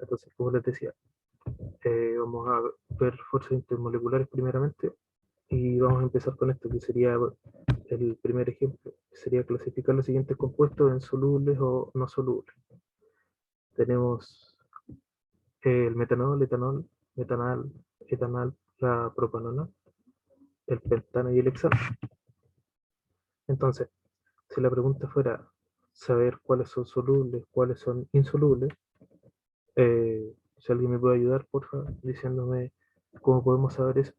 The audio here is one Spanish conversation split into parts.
Entonces, como les decía, vamos a ver fuerzas intermoleculares primeramente y vamos a empezar con esto, que sería el primer ejemplo. Sería clasificar los siguientes compuestos en solubles o no solubles. Tenemos el metanol, etanol, metanal, etanal, la propanona, el pentano y el hexano. Entonces, si la pregunta fuera saber cuáles son solubles, cuáles son insolubles, si alguien me puede ayudar, por favor, diciéndome cómo podemos saber eso.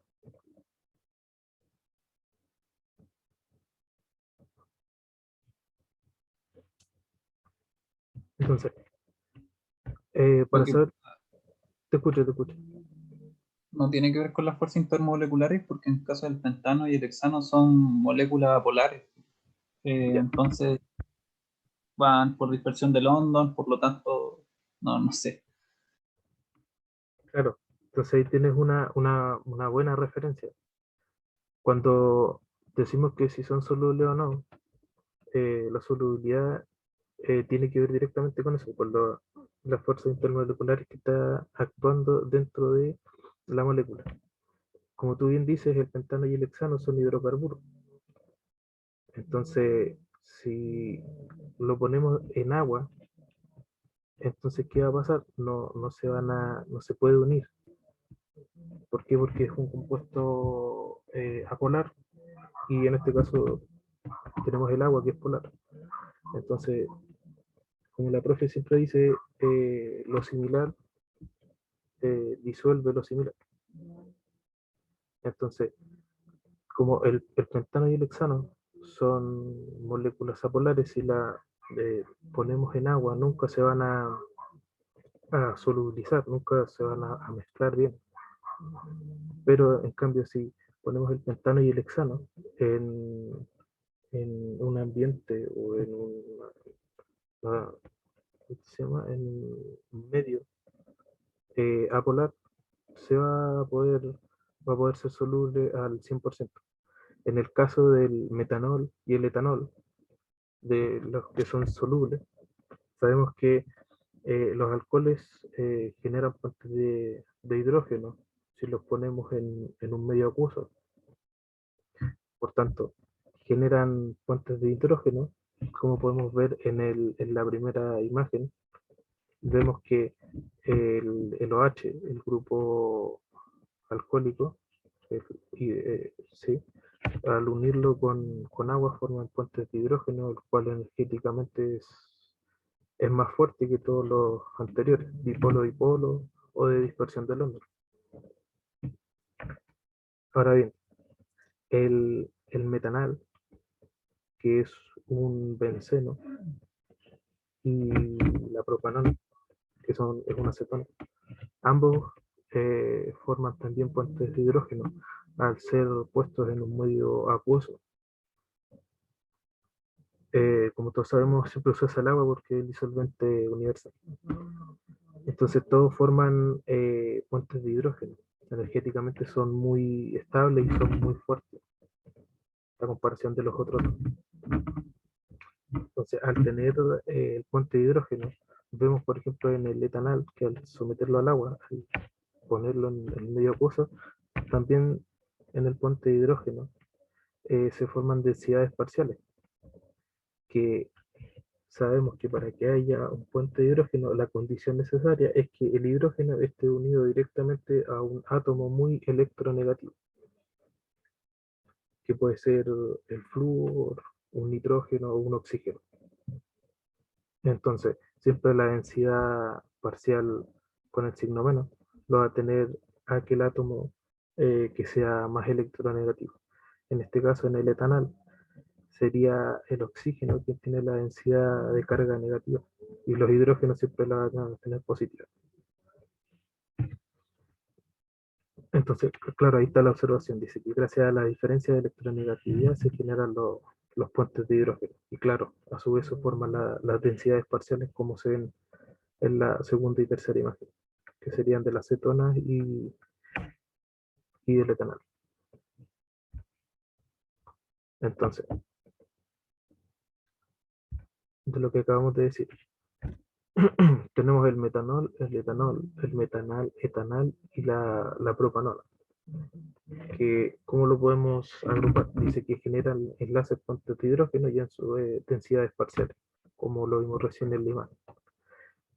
Entonces, Lo para que saber, te escucho, te escucho. no tiene que ver con las fuerzas intermoleculares, porque en el caso del pentano y el hexano son moléculas polares. Ya, Entonces van por dispersión de London, por lo tanto, no sé. claro. Entonces ahí tienes una buena referencia. Cuando decimos que si son solubles o no, la solubilidad tiene que ver directamente con eso, con las fuerzas intermoleculares que está actuando dentro de la molécula. Como tú bien dices, el pentano y el hexano son hidrocarburos. Entonces, si lo ponemos en agua, entonces ¿qué va a pasar? No se puede unir. ¿Por qué? Porque es un compuesto apolar y en este caso tenemos el agua que es polar. Entonces, como la profe siempre dice, lo similar disuelve lo similar. Entonces, como el pentano y el hexano son moléculas apolares, si la ponemos en agua, nunca se van a solubilizar, nunca se van a mezclar bien. Pero en cambio, si ponemos el pentano y el hexano en un ambiente o en una- ¿cómo se llama? En un medio apolar, se va a poder ser soluble al 100%. En el caso del metanol y el etanol, de los que son solubles, sabemos que los alcoholes generan puentes de hidrógeno si los ponemos en un medio acuoso. Por tanto, generan puentes de hidrógeno, como podemos ver en la primera imagen. Vemos que el OH, el grupo alcohólico, sí, al unirlo con agua forman puentes de hidrógeno, el cual energéticamente es más fuerte que todos los anteriores, dipolo-dipolo o de dispersión de Londres. Ahora bien, el metanal, que es un benceno, y la propanona, es una acetona, ambos forman también puentes de hidrógeno al ser puestos en un medio acuoso. Como todos sabemos, siempre se usa el agua porque es el disolvente universal. Entonces todos forman puentes de hidrógeno. Energéticamente son muy estables y son muy fuertes a comparación de los otros dos. Entonces, al tener el puente de hidrógeno, vemos por ejemplo en el etanal que al someterlo al agua, al ponerlo en el medio acuoso, también en el puente de hidrógeno se forman densidades parciales, que sabemos que para que haya un puente de hidrógeno, la condición necesaria es que el hidrógeno esté unido directamente a un átomo muy electronegativo, que puede ser el flúor, un nitrógeno o un oxígeno. Entonces, siempre la densidad parcial con el signo menos lo va a tener aquel átomo que sea más electronegativo. En este caso, en el etanal, sería el oxígeno quien tiene la densidad de carga negativa y los hidrógenos siempre la van a tener positiva. Entonces, claro, ahí está la observación. Dice que gracias a la diferencia de electronegatividad se generan los puentes de hidrógeno. Y claro, a su vez se forman las densidades parciales como se ven en la segunda y tercera imagen, que serían de las cetonas y del etanol. Entonces, de lo que acabamos de decir, tenemos el metanol, el etanol, el metanal, etanal y la propanol, que ¿cómo lo podemos agrupar? Dice que generan enlaces con hidrógeno y en su densidades parciales, como lo vimos recién en Lima,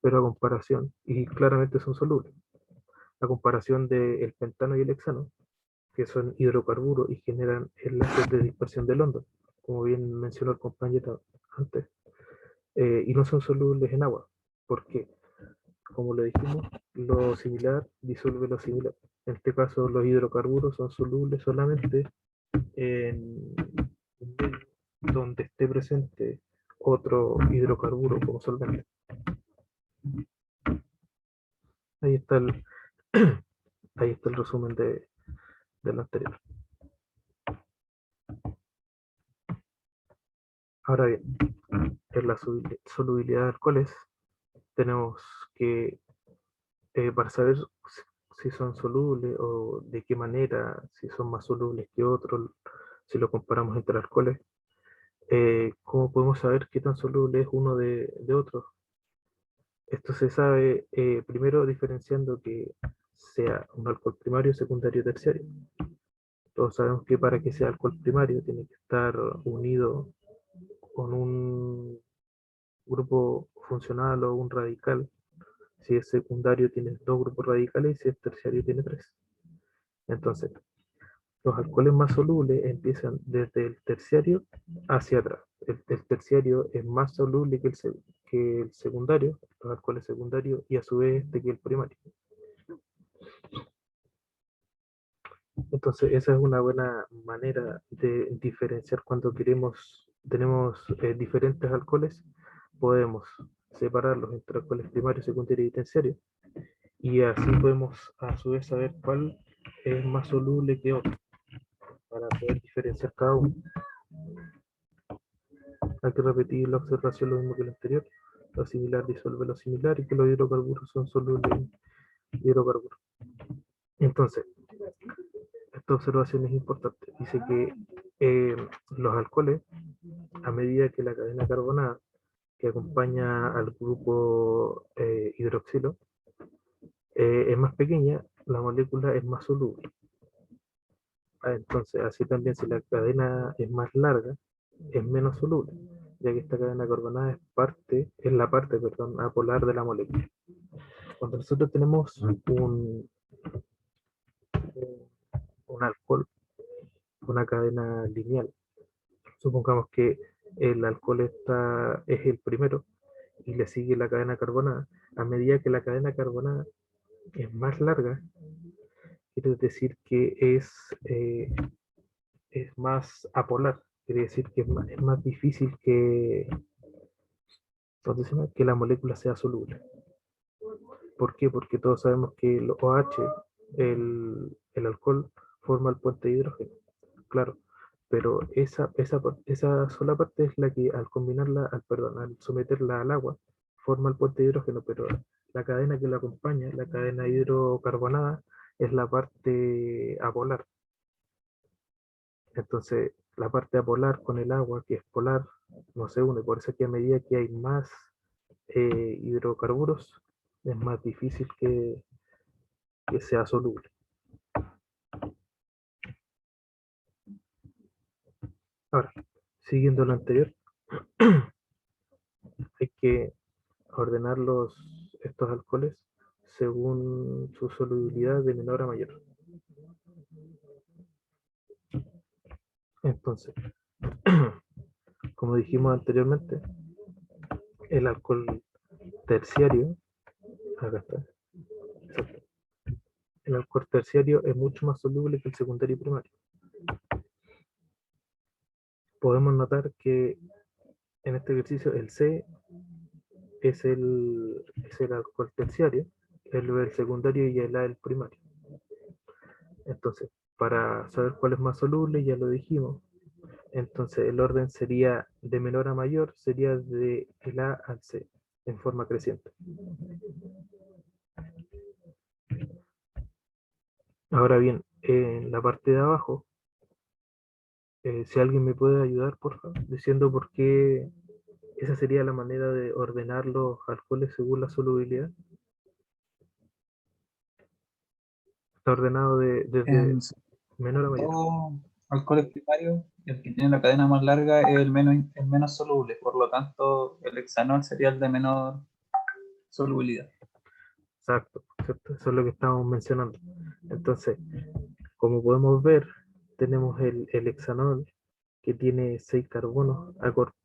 pero a comparación, y claramente son solubles, a comparación del pentano y el hexano, que son hidrocarburos y generan enlaces de dispersión de London, como bien mencionó el compañero antes, y no son solubles en agua, porque, como le dijimos, lo similar disuelve lo similar. En este caso, los hidrocarburos son solubles solamente en un medio donde esté presente otro hidrocarburo como solvente. Ahí está el, ahí está el resumen de lo anterior. Ahora bien, en la solubilidad de alcoholes tenemos que, para saber si son solubles o de qué manera, si son más solubles que otros, si lo comparamos entre alcoholes, ¿cómo podemos saber qué tan soluble es uno de otro? Esto se sabe primero diferenciando que sea un alcohol primario, secundario, terciario. Todos sabemos que para que sea alcohol primario tiene que estar unido con un grupo funcional o un radical. Si es secundario tiene dos grupos radicales y si es terciario tiene tres. Entonces, los alcoholes más solubles empiezan desde el terciario hacia atrás. El terciario es más soluble que el secundario, los alcoholes secundarios, y a su vez este que el primario. Entonces, esa es una buena manera de diferenciar cuando tenemos diferentes alcoholes, podemos separarlos entre alcoholes primarios, secundarios y terciarios, y así podemos a su vez saber cuál es más soluble que otro, para poder diferenciar cada uno. Hay que repetir la observación lo mismo que lo anterior. Lo similar disuelve lo similar y que los hidrocarburos son solubles en hidrocarburos. Entonces, esta observación es importante. Dice que los alcoholes, a medida que la cadena carbonada que acompaña al grupo hidroxilo es más pequeña, la molécula es más soluble. Entonces, así también si la cadena es más larga, es menos soluble, ya que esta cadena carbonada es la parte, perdón, apolar de la molécula. Cuando nosotros tenemos un alcohol, una cadena lineal, supongamos que el alcohol es el primero y le sigue la cadena carbonada, a medida que la cadena carbonada es más larga, quiere decir que es más apolar, quiere decir que es más difícil entonces, que la molécula sea soluble. ¿Por qué? Porque todos sabemos que el OH, el alcohol, forma el puente de hidrógeno, claro, pero esa sola parte es la que al combinarla, perdón, al someterla al agua, forma el puente de hidrógeno, pero la cadena que la acompaña, la cadena hidrocarbonada, es la parte apolar. Entonces, la parte apolar con el agua, que es polar, no se une. Por eso que a medida que hay más hidrocarburos, es más difícil que sea soluble. Ahora, siguiendo lo anterior, hay que ordenar estos alcoholes según su solubilidad de menor a mayor. Entonces, como dijimos anteriormente, el alcohol terciario, acá está, exacto, el alcohol terciario es mucho más soluble que el secundario y primario. Podemos notar que en este ejercicio el C es el alcohol terciario, el secundario y el A el primario. Entonces, para saber cuál es más soluble, ya lo dijimos. Entonces, el orden sería de menor a mayor, sería de el A al C, en forma creciente. Ahora bien, en la parte de abajo, si alguien me puede ayudar, por favor, diciendo por qué Esa sería la manera de ordenar los alcoholes según la solubilidad. Está ordenado desde En menor a mayor. dos alcoholes primarios, el que tiene la cadena más larga es el menos soluble, por lo tanto el hexanol sería el de menor solubilidad. Exacto, ¿cierto? Eso es lo que estábamos mencionando. Entonces, como podemos ver, tenemos el hexanol que tiene 6 carbonos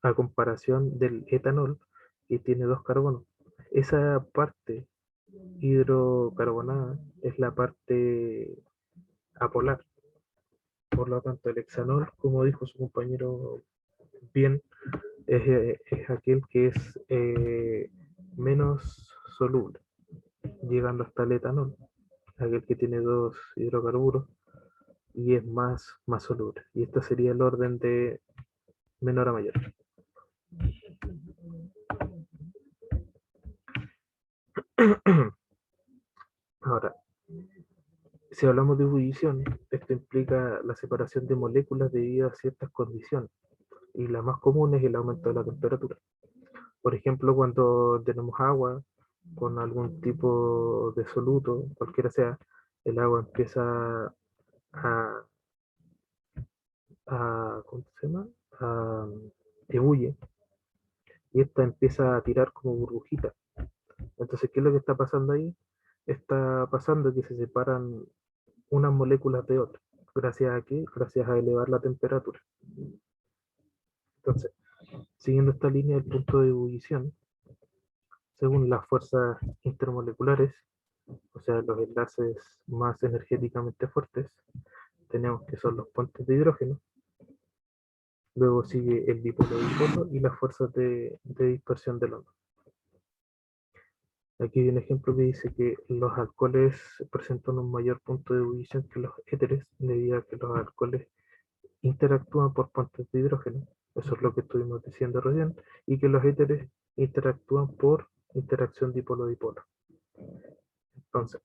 a comparación del etanol que tiene 2 carbonos. Esa parte hidrocarbonada es la parte apolar. Por lo tanto, el hexanol, como dijo su compañero bien, es aquel que es menos soluble, llegando hasta el etanol, aquel que tiene 2 hidrocarburos y es más soluble. Y este sería el orden de menor a mayor. Ahora, si hablamos de ebullición, esto implica la separación de moléculas debido a ciertas condiciones, y la más común es el aumento de la temperatura. Por ejemplo, cuando tenemos agua con algún tipo de soluto, cualquiera sea, el agua empieza a, ¿cómo se llama? A ebulle, y esta empieza a tirar como burbujita. Entonces, ¿qué es lo que está pasando ahí? Está pasando que se separan unas moléculas de otras. ¿Gracias a qué? Gracias a elevar la temperatura. Entonces, siguiendo esta línea del punto de ebullición, según las fuerzas intermoleculares, o sea, los enlaces más energéticamente fuertes, tenemos que son los puentes de hidrógeno, luego sigue el dipolo-dipolo y las fuerzas de dispersión del onda. Aquí hay un ejemplo que dice que los alcoholes presentan un mayor punto de ebullición que los éteres, debido a que los alcoholes interactúan por puentes de hidrógeno, eso es lo que estuvimos diciendo recién, y que los éteres interactúan por interacción dipolo-dipolo. Entonces,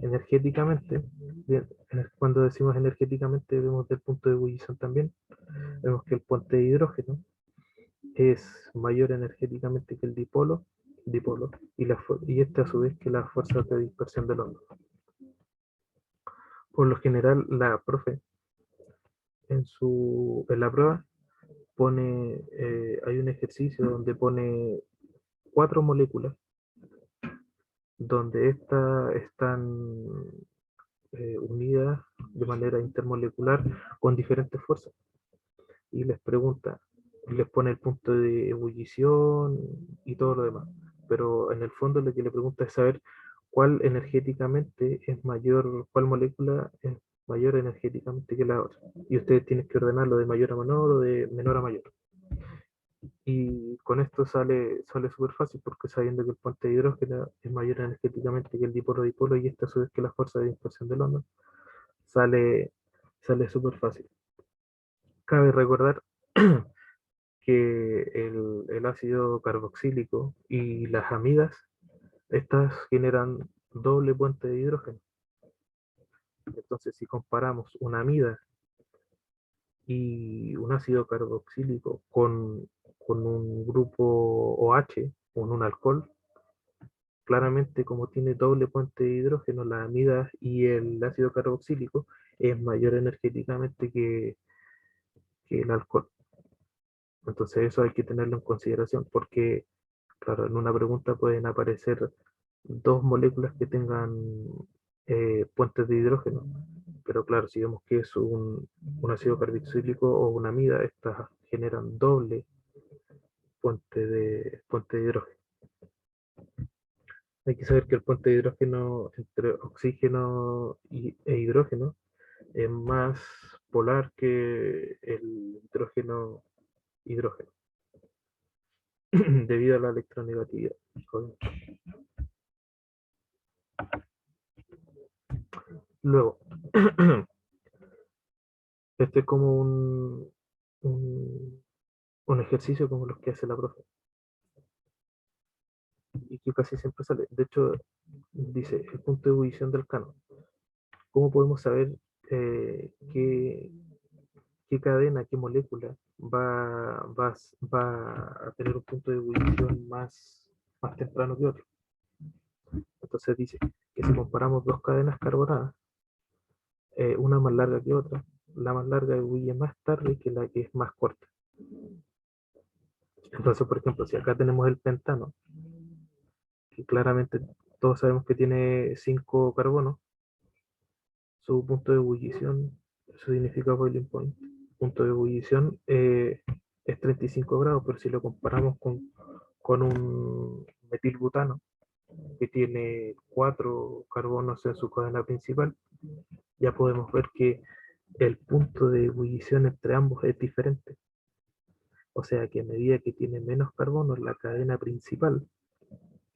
energéticamente, cuando decimos energéticamente, vemos del punto de ebullición también, vemos que el puente de hidrógeno es mayor energéticamente que el dipolo y este a su vez que las fuerzas de dispersión del onda. Por lo general, la profe en la prueba pone, hay un ejercicio donde pone 4 moléculas, donde estas están unidas de manera intermolecular con diferentes fuerzas. Y les pregunta, les pone el punto de ebullición y todo lo demás. Pero en el fondo lo que le pregunta es saber cuál energéticamente es mayor, cuál molécula es mayor energéticamente que la otra. Y ustedes tienen que ordenarlo de mayor a menor o de menor a mayor. Y con esto sale súper fácil porque sabiendo que el puente de hidrógeno es mayor energéticamente que el dipolo-dipolo y esta a su vez que la fuerza de dispersión del onda, sale, sale súper fácil. Cabe recordar que el ácido carboxílico y las amidas, estas generan doble puente de hidrógeno. Entonces, si comparamos una amida y un ácido carboxílico con un grupo OH, con un alcohol, claramente como tiene doble puente de hidrógeno, la amida y el ácido carboxílico es mayor energéticamente que el alcohol. Entonces eso hay que tenerlo en consideración porque, claro, en una pregunta pueden aparecer 2 moléculas que tengan puentes de hidrógeno, pero claro, si vemos que es un ácido carboxílico o una amida, estas generan doble puente de hidrógeno. Hay que saber que el puente de hidrógeno entre oxígeno e hidrógeno es más polar que el hidrógeno, debido a la electronegatividad. Luego, este es como un, un ejercicio como los que hace la profe y que casi siempre sale. De hecho, dice el punto de ebullición del canon. ¿Cómo podemos saber qué cadena, qué molécula va a tener un punto de ebullición más temprano que otro. Entonces dice que si comparamos dos cadenas carbonadas, una más larga que otra, la más larga ebulle más tarde que la que es más corta. Entonces, por ejemplo, si acá tenemos el pentano, que claramente todos sabemos que tiene 5 carbonos, su punto de ebullición, eso significa boiling point, punto de ebullición es 35 grados, pero si lo comparamos con un metilbutano que tiene 4 carbonos en su cadena principal, ya podemos ver que el punto de ebullición entre ambos es diferente. O sea que a medida que tiene menos carbono en la cadena principal,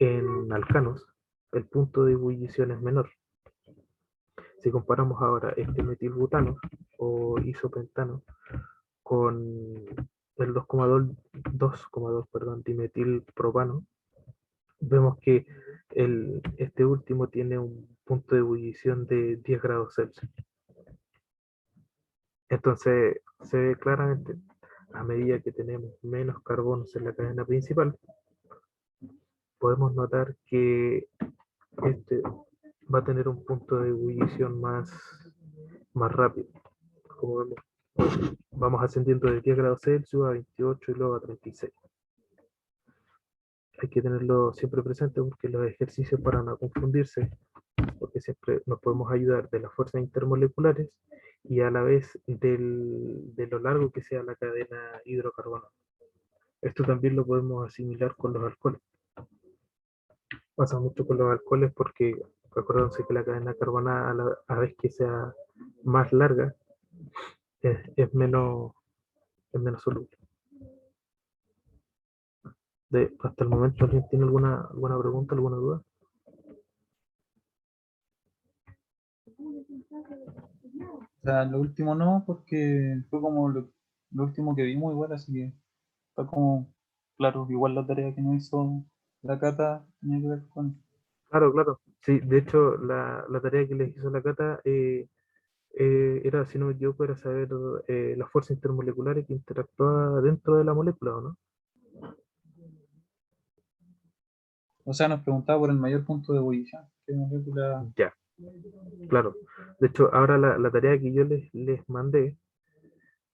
en alcanos, el punto de ebullición es menor. Si comparamos ahora este metilbutano o isopentano con el 2,2 dimetilpropano, vemos que este último tiene un punto de ebullición de 10 grados Celsius. Entonces se ve claramente, a medida que tenemos menos carbonos en la cadena principal, podemos notar que este va a tener un punto de ebullición más rápido. Como vemos, vamos ascendiendo de 10 grados Celsius a 28 y luego a 36. Hay que tenerlo siempre presente porque los ejercicios, para no confundirse, porque siempre nos podemos ayudar de las fuerzas intermoleculares y a la vez de lo largo que sea la cadena hidrocarbono. Esto también lo podemos asimilar con los alcoholes. Pasa mucho con los alcoholes porque acuérdense que la cadena carbonada, a la vez que sea más larga, es menos soluble. Hasta el momento, ¿alguien tiene alguna pregunta, alguna duda? O sea, lo último no, porque fue como lo último que vimos igual, así que está como, claro, igual la tarea que nos hizo la Cata tenía que ver con... Claro, claro. Sí, de hecho, la tarea que les hizo la Cata era, si no me equivoco, era saber las fuerzas intermoleculares que interactúan dentro de la molécula, ¿o no? O sea, nos preguntaba por el mayor punto de ebullición. ¿Qué molécula? Ya, claro. De hecho, ahora la tarea que yo les mandé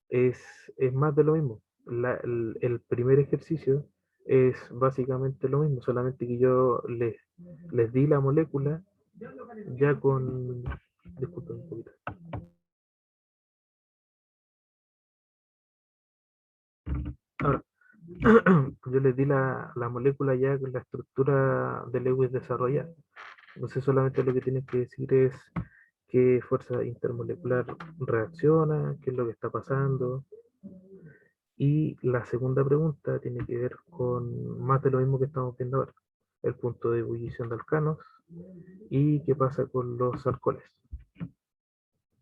es, es más de lo mismo. El primer ejercicio es básicamente lo mismo, solamente que yo les di la molécula ya con... Disculpen un poquito. Ahora, yo les di la molécula ya con la estructura de Lewis desarrollada. Entonces solamente lo que tienen que decir es qué fuerza intermolecular reacciona, qué es lo que está pasando. Y la segunda pregunta tiene que ver con más de lo mismo que estamos viendo ahora. El punto de ebullición de alcanos y qué pasa con los alcoholes.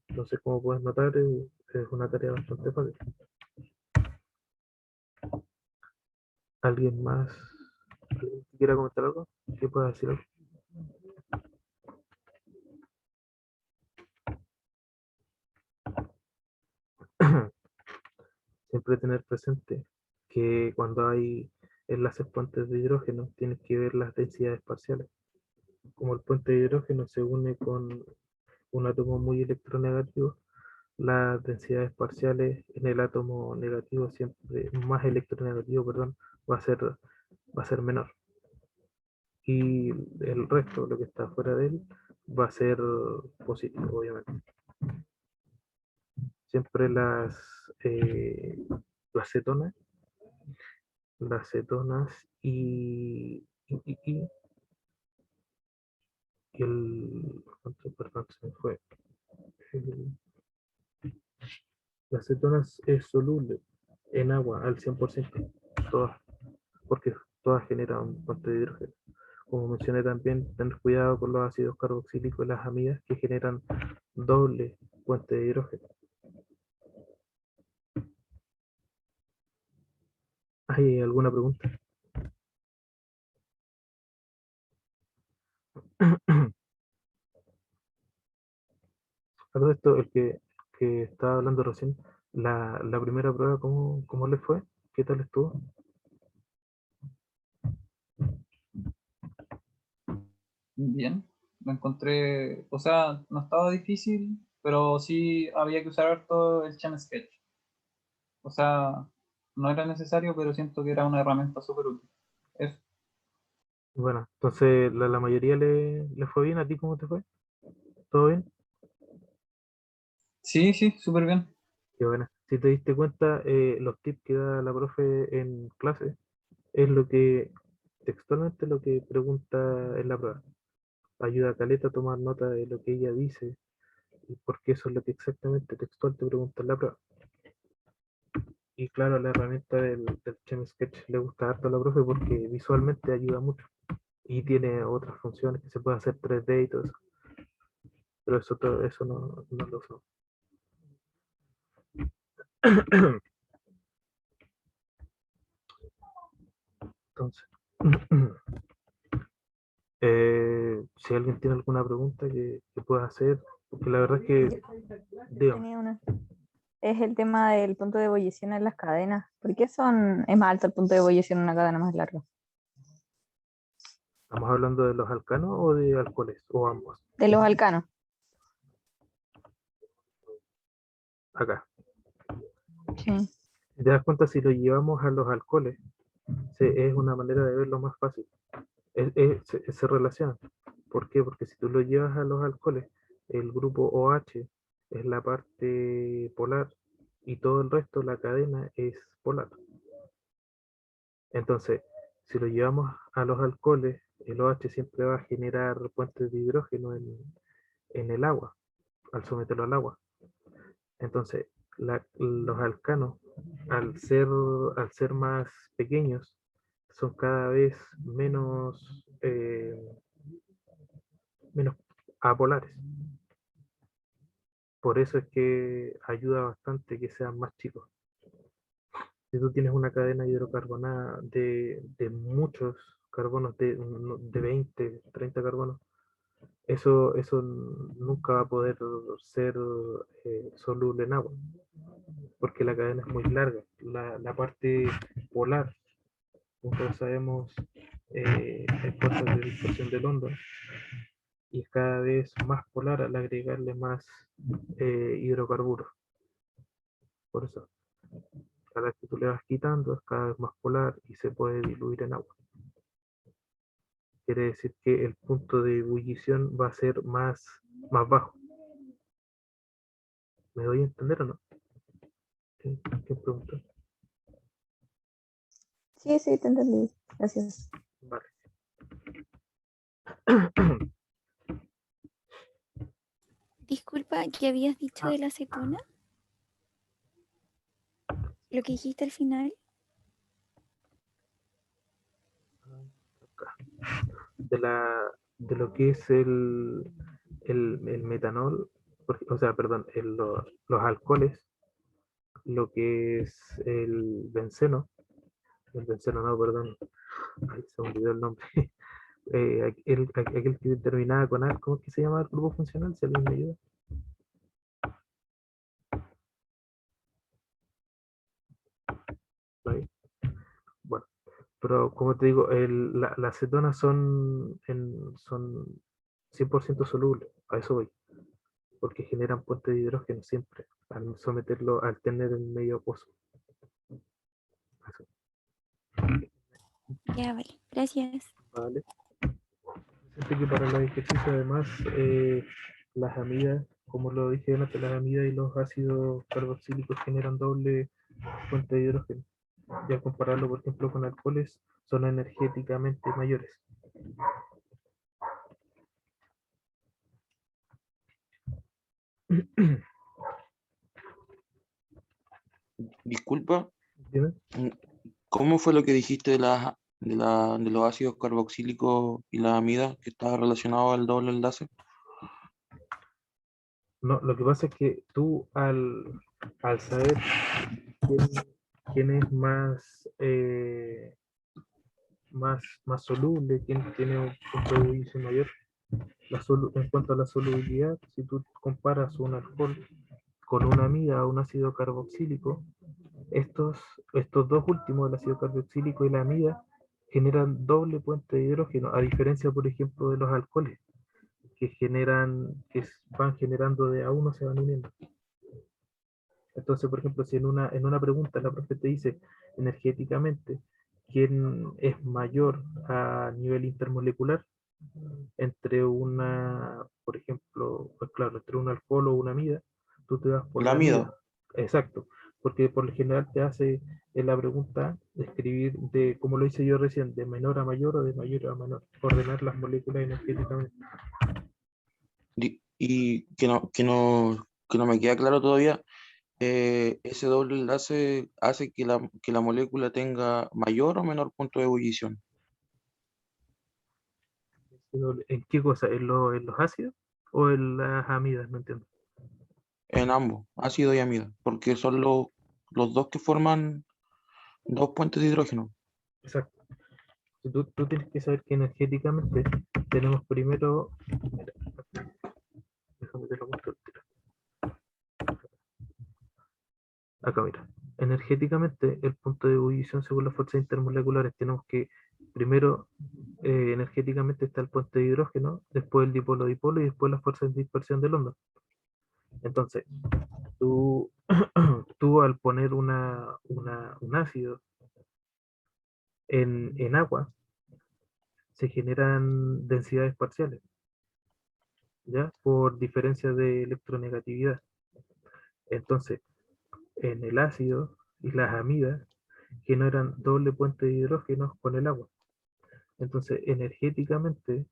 Entonces, como puedes notar, es una tarea bastante fácil. ¿Alguien más quiera comentar algo? ¿Qué pueda decir algo? Siempre tener presente que cuando hay enlaces puentes de hidrógeno, tienes que ver las densidades parciales. Como el puente de hidrógeno se une con un átomo muy electronegativo, las densidades parciales en el átomo negativo, siempre más electronegativo, perdón, va a ser menor. Y el resto, lo que está fuera de él, va a ser positivo, obviamente. Siempre las cetonas, las cetonas y perdón, se me fue. El- Las cetonas es soluble en agua al 100%, todas, porque todas generan puente de hidrógeno. Como mencioné también, tener cuidado con los ácidos carboxílicos y las amidas que generan doble puente de hidrógeno. ¿Hay alguna pregunta? A todo esto, el que estaba hablando recién, La primera prueba, ¿cómo le fue? ¿Qué tal estuvo? Bien, lo encontré, o sea, no estaba difícil, pero sí había que usar harto el Chem Sketch. O sea, no era necesario, pero siento que era una herramienta súper útil. Eso. Bueno, entonces la mayoría le fue bien. ¿A ti cómo te fue? ¿Todo bien? Sí, sí, súper bien. Qué buena. Si te diste cuenta, los tips que da la profe en clase es lo que, textualmente lo que pregunta en la prueba. Ayuda a Caleta a tomar nota de lo que ella dice, y porque eso es lo que exactamente textual te pregunta en la prueba. Y claro, la herramienta del Chem Sketch le gusta harto a la profe porque visualmente ayuda mucho. Y tiene otras funciones que se puede hacer 3D y todo eso. Pero eso, todo, eso no lo uso. Entonces, si alguien tiene alguna pregunta que pueda hacer, porque la verdad es que, digamos, Tenía una. Es el tema del punto de ebullición en las cadenas. ¿Por qué es más alto el punto de ebullición en una cadena más larga? ¿estamos hablando de los alcanos o de alcoholes? O ambos. De los alcanos. Acá. Sí. Si te das cuenta, si lo llevamos a los alcoholes, es una manera de verlo más fácil. Se relacionan. ¿Por qué? Porque si tú lo llevas a los alcoholes, el grupo OH es la parte polar y todo el resto, la cadena, es polar. Entonces, si lo llevamos a los alcoholes, el OH siempre va a generar puentes de hidrógeno en el agua, al someterlo al agua. Entonces, los alcanos, al ser más pequeños, son cada vez menos apolares. Por eso es que ayuda bastante que sean más chicos. Si tú tienes una cadena hidrocarbonada de muchos carbonos, de 20, 30 carbonos, eso nunca va a poder ser soluble en agua, porque la cadena es muy larga. La parte polar, como todos sabemos, hay fuerzas de dispersión del hondo y es cada vez más polar al agregarle más hidrocarburos. Por eso, cada vez que tú le vas quitando, es cada vez más polar y se puede diluir en agua. Quiere decir que el punto de ebullición va a ser más bajo. ¿Me doy a entender o no? ¿Qué pregunta? Sí, sí, te entendí. Gracias. Vale. Disculpa, ¿qué habías dicho Ah, de la acetona? Lo que dijiste al final. acá. De lo que es el metanol, o sea, perdón, los alcoholes, lo que es el benceno no, perdón, ay, se me olvidó el nombre, aquel que terminaba con A, ¿cómo es que se llama el grupo funcional? Si alguien me ayuda. Ahí. Bueno, pero como te digo, las cetonas son 100% solubles, a eso voy, porque generan puentes de hidrógeno siempre, al someterlo, al tener el medio acuoso. Eso, Ya, vale. Gracias. ¿vale? Siento que para los ejercicios además, las amidas, como lo dije antes, las amidas y los ácidos carboxílicos generan doble fuente de hidrógeno. Y al compararlo, por ejemplo, con alcoholes, son energéticamente mayores. Disculpa, ¿Entiendes? ¿cómo fue lo que dijiste de los ácidos carboxílicos y la amida que estaba relacionado al doble enlace? No, lo que pasa es que tú al saber quién, quién es más soluble, quién tiene un punto de ebullición mayor, en cuanto a la solubilidad, si tú comparas un alcohol con una amida o un ácido carboxílico, estos dos últimos, el ácido carboxílico y la amida, generan doble puente de hidrógeno, a diferencia, por ejemplo, de los alcoholes, van generando de a uno, se van uniendo. Entonces, por ejemplo, si en una pregunta la profe te dice energéticamente quién es mayor a nivel intermolecular entre por ejemplo, pues claro, entre un alcohol o una amida, tú te vas por La la amida. amida. Exacto, porque por lo general te hace en la pregunta describir como lo hice yo recién, de menor a mayor o de mayor a menor, ordenar las moléculas energéticamente. Y que no me queda claro todavía, ese doble enlace hace que la molécula tenga mayor o menor punto de ebullición. ¿En qué cosa? ¿En los ácidos o en las amidas? No entiendo. En ambos, ácido y amida, porque son los dos que forman dos puentes de hidrógeno. Exacto. Tú tienes que saber que energéticamente tenemos primero, mira, déjame te lo muestro al tiro. Acá mira, energéticamente el punto de ebullición según las fuerzas intermoleculares tenemos que primero energéticamente está el puente de hidrógeno, después el dipolo-dipolo y después las fuerzas de dispersión del hondo. Entonces, tú, tú al poner un ácido en agua, se generan densidades parciales, ¿ya? Por diferencia de electronegatividad. Entonces, en el ácido y las amidas generan doble puente de hidrógeno con el agua. Entonces, energéticamente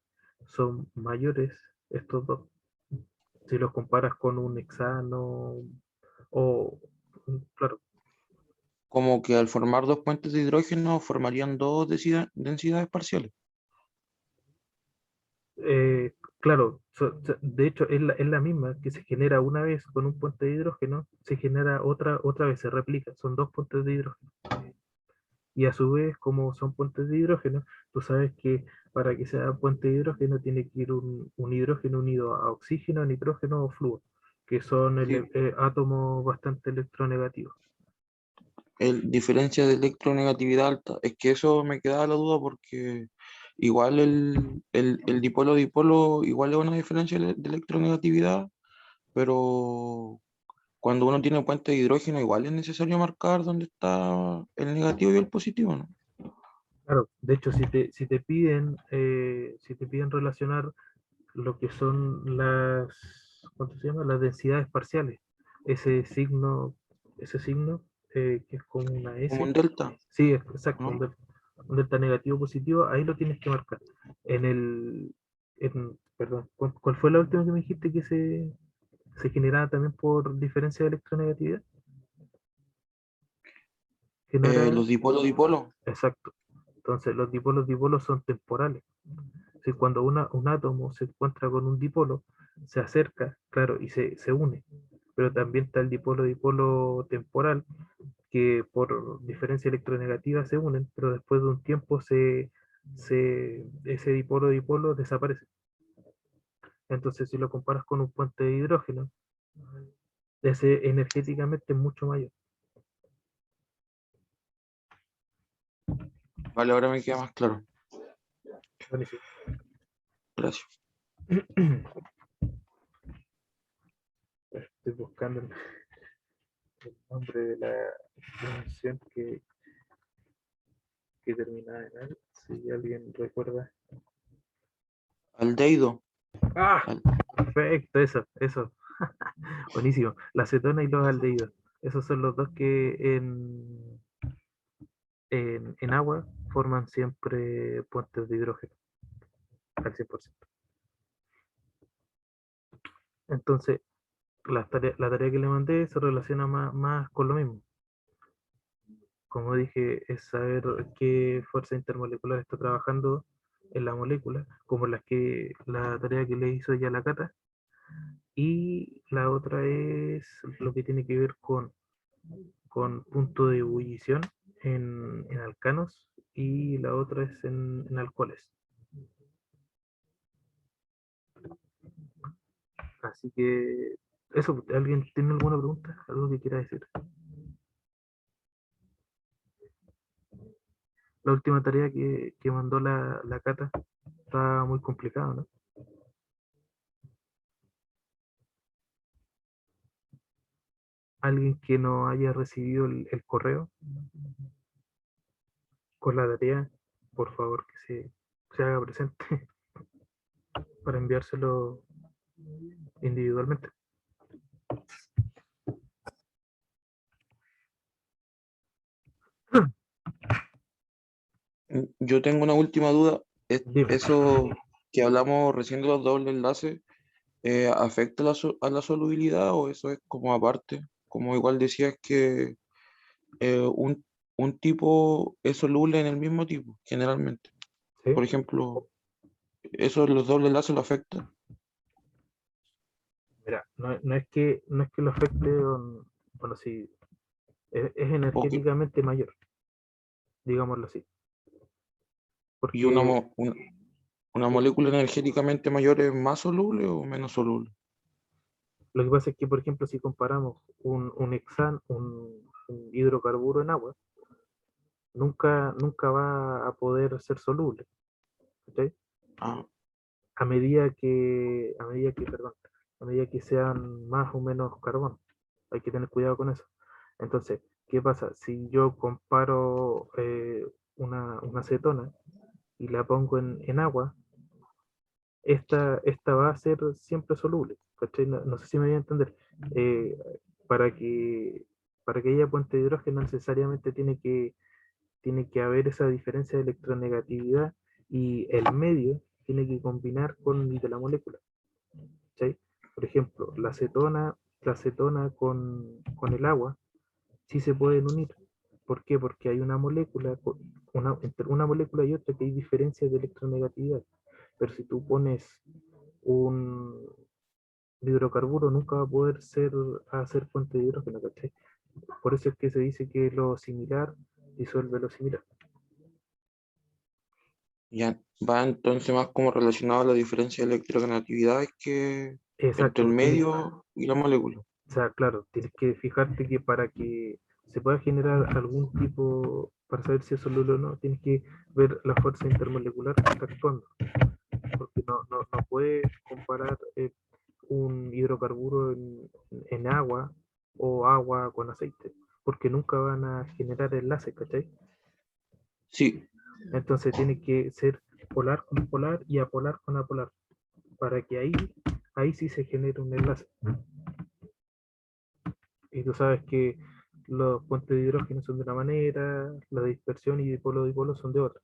son mayores estos dos. Si los comparas con un hexano o, claro, Como que al formar dos puentes de hidrógeno formarían dos densidades parciales. claro, de hecho es la misma que se genera una vez con un puente de hidrógeno, se genera otra vez, se replica, son dos puentes de hidrógeno. Y a su vez, como son puentes de hidrógeno, tú sabes que para que sea puente de hidrógeno tiene que ir un hidrógeno unido a oxígeno, nitrógeno o flúor, que son Sí. átomos bastante electronegativos. Diferencia de electronegatividad alta. Es que eso me quedaba la duda porque igual el dipolo-dipolo igual es una diferencia de electronegatividad, pero cuando uno tiene puente de hidrógeno igual es necesario marcar dónde está el negativo y el positivo, ¿no? Claro, de hecho, si te piden relacionar lo que son ¿cuánto se llama? Las densidades parciales, ese signo que es como una Como un S, delta, sí, exacto, un ¿no? delta, un delta negativo positivo, ahí lo tienes que marcar. Perdón, ¿cuál fue la última que me dijiste que se generaba también por diferencia de electronegatividad? Que no era, Los dipolo-dipolo. exacto. Entonces, los dipolos son temporales. Si cuando un átomo se encuentra con un dipolo, se acerca, claro, y se une. Pero también está el dipolo-dipolo temporal, que por diferencia electronegativa se unen, pero después de un tiempo ese dipolo-dipolo desaparece. Entonces, si lo comparas con un puente de hidrógeno, ese energéticamente es mucho mayor. Vale, ahora me queda más claro. Buenísimo. Gracias. Estoy buscando el nombre de la dimensión que terminaba en algo, si alguien recuerda. Aldehído. ¡Ah! Al- Perfecto, eso. Buenísimo. La acetona y los aldehídos. Esos son los dos que en agua forman siempre puentes de hidrógeno al 100%. Entonces, la tarea que le mandé se relaciona más con lo mismo. Como dije, es saber qué fuerza intermolecular está trabajando en la molécula, como la tarea que le hizo ya la Cata. Y la otra es lo que tiene que ver con punto de ebullición en alcanos y la otra es en alcoholes. Así que Eso, ¿alguien tiene alguna pregunta? ¿Algo que quiera decir? La última tarea que mandó la Cata está muy complicada, ¿no? Alguien que no haya recibido el correo con la tarea, por favor que se haga presente para enviárselo individualmente. Yo tengo una última duda. Dime. Eso que hablamos recién de los dobles enlaces, ¿afecta a la solubilidad o eso es como aparte? Como igual decías que eh, un, un tipo es soluble en el mismo tipo, generalmente. ¿Sí? Por ejemplo, ¿eso los dobles enlaces lo afecta? Mira, no es que lo afecte, bueno, sí, es ¿O que- energéticamente mayor, digámoslo así. y una, Porque una eh, molécula energéticamente mayor es más soluble o menos soluble? lo que pasa es que, por ejemplo, si comparamos un hidrocarburo en agua, nunca va a poder ser soluble. ¿Cachai? Ah, Perdón, a medida que sean más o menos carbón. Hay que tener cuidado con eso. Entonces, ¿qué pasa? Si yo comparo una acetona y la pongo en agua, esta va a ser siempre soluble. ¿Cachai? No sé si me voy a entender. Eh, para que, para que haya puente de hidrógeno necesariamente tiene que haber esa diferencia de electronegatividad y el medio tiene que combinar con el de la molécula. ¿Cachai? Por ejemplo, la acetona con el agua sí se pueden unir. ¿Por qué? Porque hay una molécula, entre una molécula y otra que hay diferencias de electronegatividad. Pero si tú pones un hidrocarburo, nunca va a poder hacer puente de hidrógeno, ¿cachai? Por eso es que se dice que lo similar disuelve lo similar. ya va entonces más como relacionado a la diferencia de electronegatividades que entre el Exacto, medio y la molécula. o sea, claro, tienes que fijarte que para que se pueda generar algún tipo, para saber si es soluble o no, tienes que ver la fuerza intermolecular que está actuando, porque no puedes comparar un hidrocarburo en agua o agua con aceite, porque nunca van a generar enlaces, ¿cachai? Sí, Entonces tiene que ser polar con polar y apolar con apolar, para que ahí sí se genere un enlace. Y tú sabes que los puentes de hidrógeno son de una manera, la dispersión y dipolo son de otra.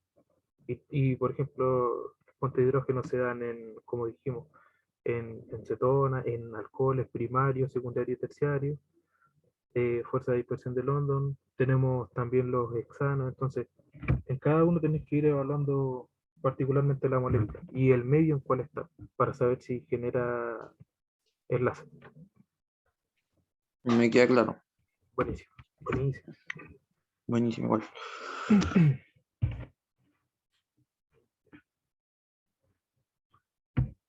Por ejemplo, los puentes de hidrógeno se dan como dijimos, en cetona, en alcoholes primarios, secundarios y terciarios, fuerza de dispersión de London, tenemos también los hexanos, entonces en cada uno tenés que ir evaluando particularmente la molécula y el medio en cuál está, para saber si genera enlace. me queda claro. Buenísimo, buenísimo. Buenísimo, igual.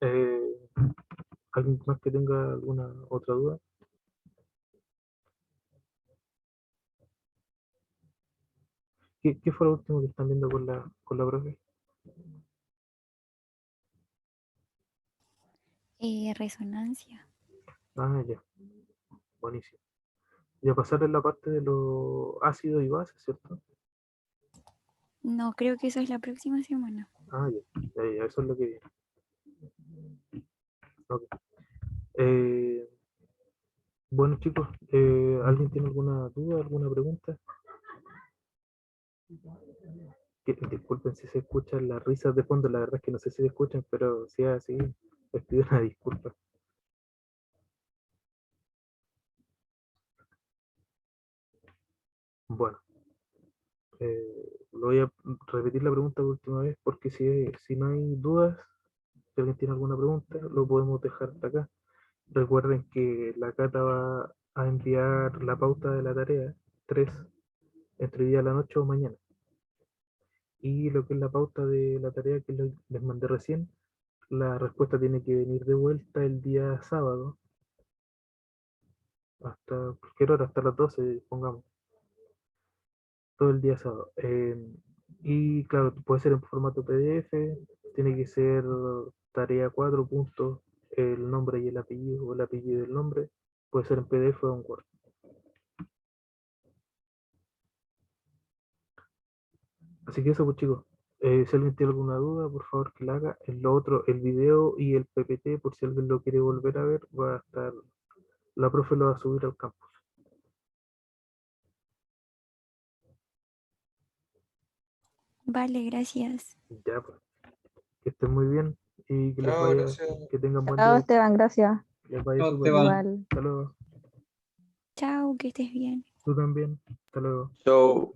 Eh, ¿Alguien más que tenga alguna otra duda? ¿Qué fue lo último que están viendo con la profe? Resonancia. Ah, ya, buenísimo. Ya pasar en la parte de los ácidos y bases, ¿cierto? No, creo que eso es la próxima semana. Ah, ya, eso es lo que viene. Ok. Eh, bueno, chicos, ¿alguien tiene alguna duda, alguna pregunta? Disculpen si se escuchan las risas de fondo, la verdad es que no sé si se escuchan, pero si es así, les pido una disculpa. Bueno, lo voy a repetir la pregunta por última vez porque si no hay dudas, si alguien tiene alguna pregunta, lo podemos dejar hasta acá. Recuerden que la Cata va a enviar la pauta de la tarea 3 entre día a la noche o mañana. Y lo que es la pauta de la tarea que les mandé recién, la respuesta tiene que venir de vuelta el día sábado hasta cualquier hora, hasta las 12, pongamos, todo el día sábado. Y claro, puede ser en formato PDF, tiene que ser tarea 4 puntos, el nombre y el apellido, o el apellido y el nombre, puede ser en PDF o en Word. Así que eso, pues chicos, si alguien tiene alguna duda, por favor que la haga. En lo otro, el video y el PPT, por si alguien lo quiere volver a ver, va a estar, la profe lo va a subir al campus. Vale, gracias. Ya, pues, que estén muy bien y que les Chao, vaya, gracias. que tengan buen Chao, día, Esteban, gracias. que les vaya Chao, súper Esteban. bien. Igual. Hasta luego. Chao, que estés bien. Tú también. Hasta luego. Chao.